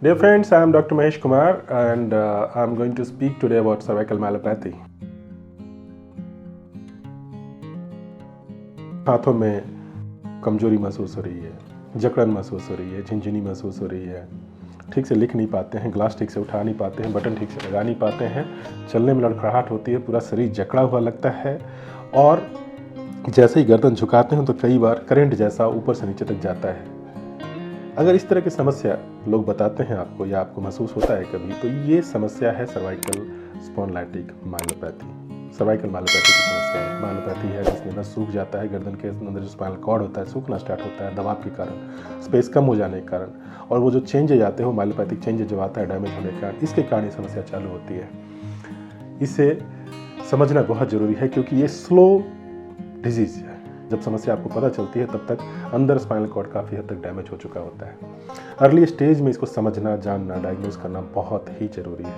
Dear friends, I am Dr. Mahesh Kumar and I am going to speak today about cervical myelopathy. हाथों में कमजोरी महसूस हो रही है, जकड़न महसूस हो रही है, झिनझिनी महसूस हो रही है, ठीक से लिख नहीं पाते हैं, ग्लास ठीक से उठा नहीं पाते हैं, बटन ठीक से लगा नहीं पाते हैं, चलने में लड़खड़ाहट होती है, पूरा शरीर जकड़ा हुआ लगता है और जैसे ही गर्दन झुकाते हैं तो कई बार करंट जैसा ऊपर से नीचे तक जाता है। अगर इस तरह की समस्या लोग बताते हैं आपको या आपको महसूस होता है कभी, तो ये समस्या है सर्वाइकल स्पॉन्डिलाइटिक माइलोपैथी। सर्वाइकल माइलोपैथी की समस्या है। माइलोपैथी है जिसमें नस सूख जाता है, गर्दन के अंदर जो स्पाइनल कॉर्ड होता है सूखना स्टार्ट होता है दबाव के कारण, स्पेस कम हो जाने के कारण, और वो जो चेंजेज आते हैं वो माइलोपैथिक चेंजेज जो आता है डैमेज होने के कारण, इसके कारण ये समस्या चालू होती है। इसे समझना बहुत ज़रूरी है क्योंकि ये स्लो डिजीज़ है। जब समस्या आपको पता चलती है तब तक अंदर स्पाइनल कॉर्ड काफ़ी हद तक डैमेज हो चुका होता है। अर्ली स्टेज में इसको समझना, जानना, डायग्नोज करना बहुत ही जरूरी है।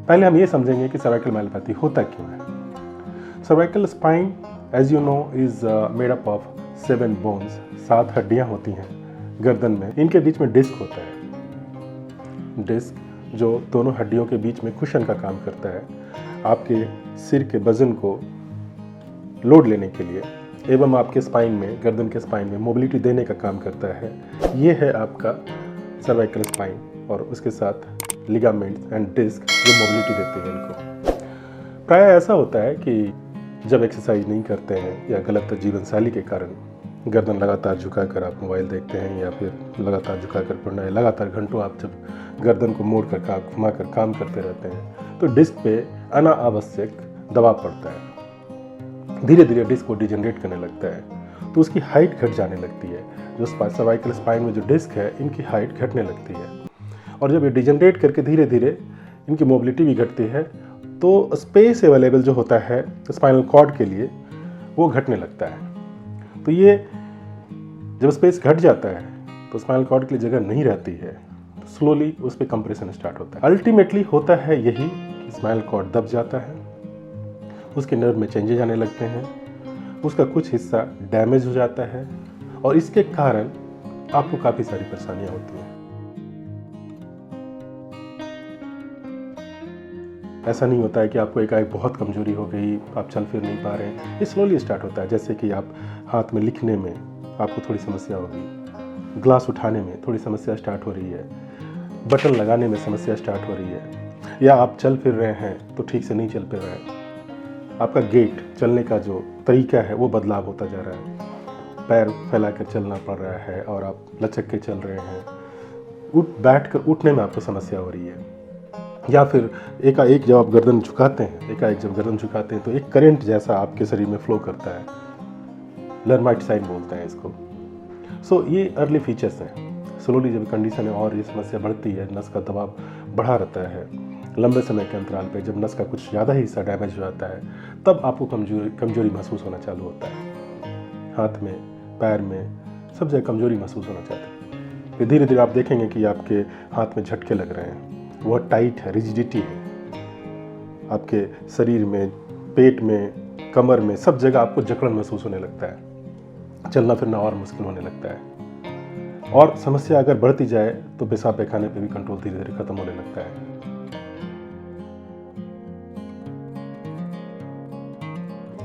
पहले हम ये समझेंगे कि सर्वाइकल माइलोपैथी होता क्यों है। Cervical spine as you know is made up of 7 bones. 7 हड्डियां होती हैं गर्दन में। इनके बीच में डिस्क होता है। डिस्क जो दोनों हड्डियों के बीच में कुशन का काम करता है, आपके सिर के वजन को लोड लेने के लिए एवं आपके स्पाइन में, गर्दन के स्पाइन में मोबिलिटी देने का काम करता है। ये है आपका सर्वाइकल स्पाइन और उसके साथ लिगामेंट्स एंड डिस्क जो मोबिलिटी देते हैं इनको। प्रायः ऐसा होता है कि जब एक्सरसाइज नहीं करते हैं या गलत जीवन शैली के कारण गर्दन लगातार झुकाकर आप मोबाइल देखते हैं या फिर लगातार झुकाकर पढ़ना है, लगातार घंटों आप जब गर्दन को मोड़ कर घुमाकर काम करते रहते हैं तो डिस्क पे अनावश्यक दबाव पड़ता है। धीरे धीरे डिस्क को डिजनरेट करने लगता है तो उसकी हाइट घट जाने लगती है। जो सर्वाइकल स्पाइन में जो डिस्क है इनकी हाइट घटने लगती है और जब ये डिजनरेट करके धीरे धीरे इनकी मोबिलिटी भी घटती है तो स्पेस अवेलेबल जो होता है स्पाइनल कॉर्ड के लिए वो घटने लगता है। तो ये जब स्पेस घट जाता है तो स्पाइनल कॉर्ड के लिए जगह नहीं रहती है, तो स्लोली उस पर कंप्रेशन स्टार्ट होता है। अल्टीमेटली होता है यही कि स्पाइनल कॉर्ड दब जाता है, उसके नर्व में चेंजेज आने लगते हैं, उसका कुछ हिस्सा डैमेज हो जाता है और इसके कारण आपको काफ़ी सारी परेशानियां होती हैं। ऐसा नहीं होता है कि आपको एकाएक बहुत कमजोरी हो गई, आप चल फिर नहीं पा रहे हैं। ये स्लोली स्टार्ट होता है। जैसे कि आप हाथ में लिखने में आपको थोड़ी समस्या होगी, ग्लास उठाने में थोड़ी समस्या स्टार्ट हो रही है, बटन लगाने में समस्या स्टार्ट हो रही है, या आप चल फिर रहे हैं तो ठीक से नहीं चल फिर रहे हैं, आपका गेट चलने का जो तरीका है वो बदलाव होता जा रहा है, पैर फैला कर चलना पड़ रहा है और आप लचक के चल रहे हैं, बैठ कर उठने में आपको समस्या हो रही है, या फिर एकाएक जब आप गर्दन झुकाते हैं तो एक करंट जैसा आपके शरीर में फ्लो करता है। लर्माइट साइन बोलते हैं इसको। सो ये अर्ली फीचर्स हैं। स्लोली जब कंडीशन है और ये समस्या बढ़ती है, नस का दबाव बढ़ा रहता है, लंबे समय के अंतराल पे जब नस का कुछ ज़्यादा ही हिस्सा डैमेज हो जाता है तब आपको कमजोरी महसूस होना चालू होता है। हाथ में, पैर में, सब जगह कमजोरी महसूस होना चाहती है। फिर धीरे धीरे आप देखेंगे कि आपके हाथ में झटके लग रहे हैं, वह टाइट है, रिजिडिटी है। आपके शरीर में, पेट में, कमर में, सब जगह आपको जकड़न महसूस होने लगता है, चलना फिरना और मुश्किल होने लगता है और समस्या अगर बढ़ती जाए तो पेशाब पैखाने पे भी कंट्रोल धीरे धीरे खत्म होने लगता है।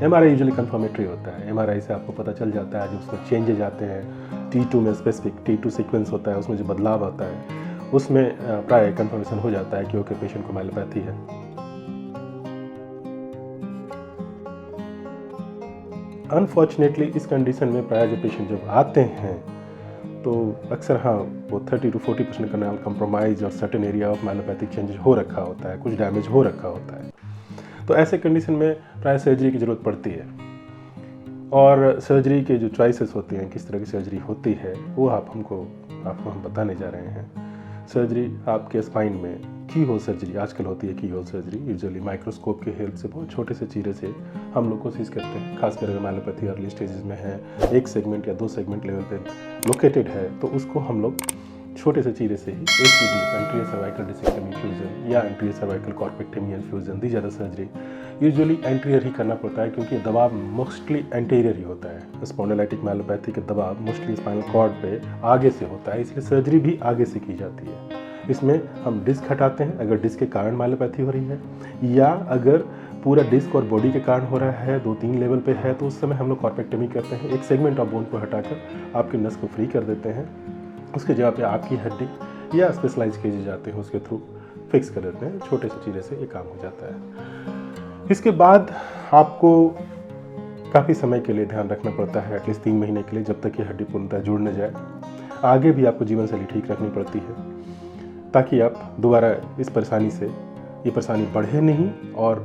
एमआरआई यूजुअली कंफर्मेटरी होता है। एमआरआई से आपको पता चल जाता है, जो उसमें चेंजेज आते हैं, T2 में स्पेसिफिक T2 सीक्वेंस होता है, उसमें जो बदलाव आता है उसमें प्राय कंफर्मेशन हो जाता है कि ओके पेशेंट को माइलोपैथी है। अनफॉर्चुनेटली इस कंडीशन में प्राय जो पेशेंट जब आते हैं तो अक्सर वो 30 to 40% का नाल कंप्रोमाइज और सर्टेन एरिया ऑफ माइलोपैथिक चेंजेस हो रखा होता है, कुछ डैमेज हो रखा होता है। तो ऐसे कंडीशन में प्राय सर्जरी की ज़रूरत पड़ती है और सर्जरी के जो चॉइसेस होती हैं, किस तरह की सर्जरी होती है, वो आपको हम बताने जा रहे हैं। सर्जरी आपके स्पाइन में की होल सर्जरी आजकल होती है। की होल सर्जरी यूजुअली माइक्रोस्कोप के हेल्प से बहुत छोटे से चीरे से हम लोग कोशिश करते हैं, खासकर अगर माइलोपैथी अर्ली स्टेजेस में है, 1 सेगमेंट या 2 सेगमेंट लेवल पे लोकेटेड है, तो उसको हम लोग छोटे से चीरे से ही ACD, एंटीरियर सर्वाइकल डिस्केक्टमी फ्यूजन या एंटीरियर सर्वाइकल कॉर्पेक्टमी एंड फ्यूजन, दी ज़्यादा सर्जरी यूजुअली एंटीरियर ही करना पड़ता है क्योंकि दबाव मोस्टली एंटीरियर ही होता है। स्पॉन्डिलाइटिक माइलोपैथी का दबाव मोस्टली स्पाइनल कॉर्ड पे आगे से होता है, इसलिए सर्जरी भी आगे से की जाती है। इसमें हम डिस्क हटाते हैं अगर डिस्क के कारण माइलोपैथी हो रही है, या अगर पूरा डिस्क और बॉडी के कारण हो रहा है, 2-3 लेवल पे है, तो उस समय हम लोग कॉर्पेक्टमी करते हैं। एक सेगमेंट ऑफ बोन को हटाकर आपके नस को फ्री कर देते हैं, उसके जगह पे आपकी हड्डी या स्पेशलाइज किए जाते हैं उसके थ्रू फिक्स कर देते हैं। छोटे से चीरे से ये काम हो जाता है। इसके बाद आपको काफ़ी समय के लिए ध्यान रखना पड़ता है, एटलीस्ट 3 महीने के लिए, जब तक ये हड्डी पूर्णतः जुड़ न जाए। आगे भी आपको जीवन शैली ठीक रखनी पड़ती है ताकि आप दोबारा इस परेशानी से, ये परेशानी बढ़े नहीं और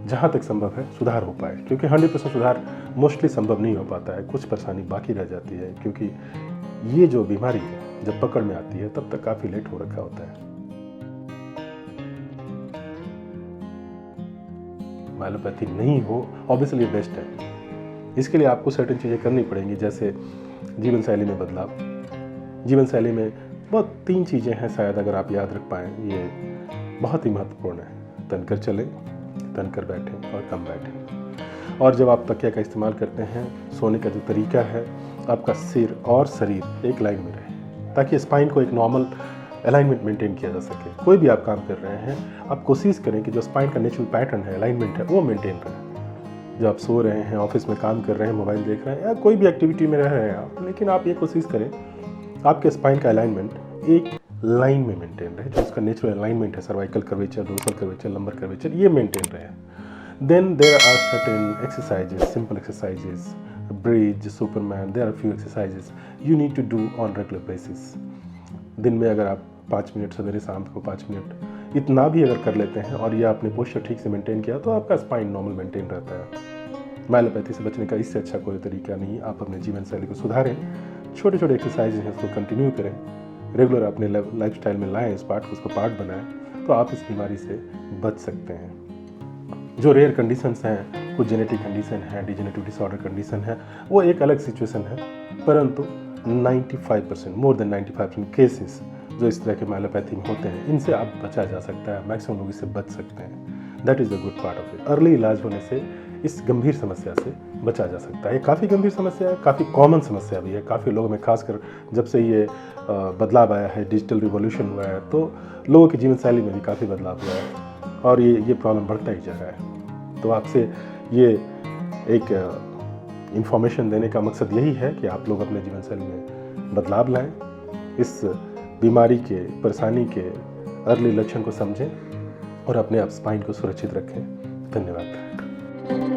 जहाँ तक संभव है सुधार हो पाए, क्योंकि 100% सुधार मोस्टली संभव नहीं हो पाता है, कुछ परेशानी बाकी रह जाती है, क्योंकि ये जो बीमारी है जब पकड़ में आती है तब तक काफ़ी लेट हो रखा होता है। माइलोपैथी नहीं हो ऑब्वियसली बेस्ट है। इसके लिए आपको सर्टेन चीज़ें करनी पड़ेंगी, जैसे जीवन शैली में बदलाव। जीवन शैली में बहुत 3 चीज़ें हैं शायद, अगर आप याद रख पाएँ, ये बहुत ही महत्वपूर्ण है। तनकर चलें, तनकर बैठें और कम बैठें। और जब आप तकिया का इस्तेमाल करते हैं, सोने का जो तरीका है, आपका सिर और शरीर एक लाइन में रहे, ताकि स्पाइन को एक नॉर्मल अलाइनमेंट मेंटेन किया जा सके। कोई भी आप काम कर रहे हैं, आप कोशिश करें कि जो स्पाइन का नेचुरल पैटर्न है, अलाइनमेंट है, वो मेंटेन रहे। जब आप सो रहे हैं, ऑफिस में काम कर रहे हैं, मोबाइल देख रहे हैं, या कोई भी एक्टिविटी में रह रहे हैं आप, लेकिन आप ये कोशिश करें आपके स्पाइन का अलाइनमेंट एक लाइन में मेंटेन रहे, जो उसका नेचुरल अलाइनमेंट है, cervical curvature, dorsal curvature, lumbar curvature, ये मेंटेन रहे। Then there are certain exercises, simple exercises, bridge, superman, there are few exercises you need to do on regular basis. दिन में अगर आप 5 मिनट, सवेरे शाम को 5 मिनट, इतना भी अगर कर लेते हैं और ये आपने पोस्चर ठीक से मेंटेन किया, तो आपका स्पाइन नॉर्मल मेंटेन रहता है। माइलोपैथी से बचने का इससे अच्छा कोई तरीका नहीं। आप अपने जीवन शैली को सुधारें, छोटे छोटे एक्सरसाइज हैं उसको कंटिन्यू करें, रेगुलर अपने लाइफस्टाइल में लाएं, इस पार्ट को, उसको पार्ट बनाएं, तो आप इस बीमारी से बच सकते हैं। जो रेयर कंडीशंस हैं, कुछ जेनेटिक कंडीशन है, डिजेनेटिव डिसऑर्डर कंडीशन है, वो एक अलग सिचुएशन है, परंतु 95%, मोर देन 95% केसेस जो इस तरह के माइलोपैथी में होते हैं, इनसे आप बचा जा सकता है, मैक्सिमम लोग इससे बच सकते हैं। That is the good part of it. Early इलाज होने से इस गंभीर समस्या से बचा जा सकता है। ये काफ़ी गंभीर समस्या है, काफ़ी कॉमन समस्या भी है। काफ़ी लोगों में, खासकर जब से ये बदलाव आया है, डिजिटल रिवॉल्यूशन हुआ है, तो लोगों की जीवन शैली में भी काफ़ी बदलाव हुआ है और ये प्रॉब्लम बढ़ता ही जा रहा है। तो आपसे ये एक इंफॉर्मेशन देने का मकसद यही है कि आप लोग अपने जीवन शैली में बदलाव लाएं, इस बीमारी के, परेशानी के अर्ली लक्षण को समझें और अपने आप स्पाइन को सुरक्षित रखें। धन्यवाद।